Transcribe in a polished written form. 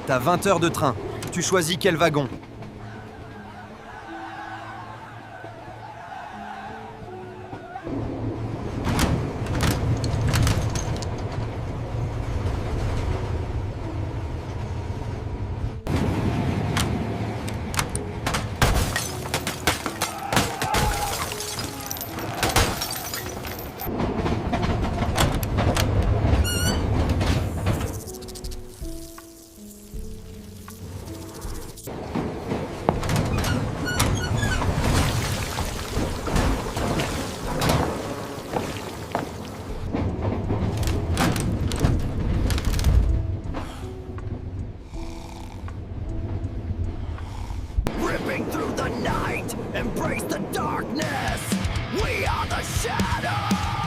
T'as 20 heures de train. Tu choisis quel wagon? Ripping through the night, embrace the darkness. We are the shadow.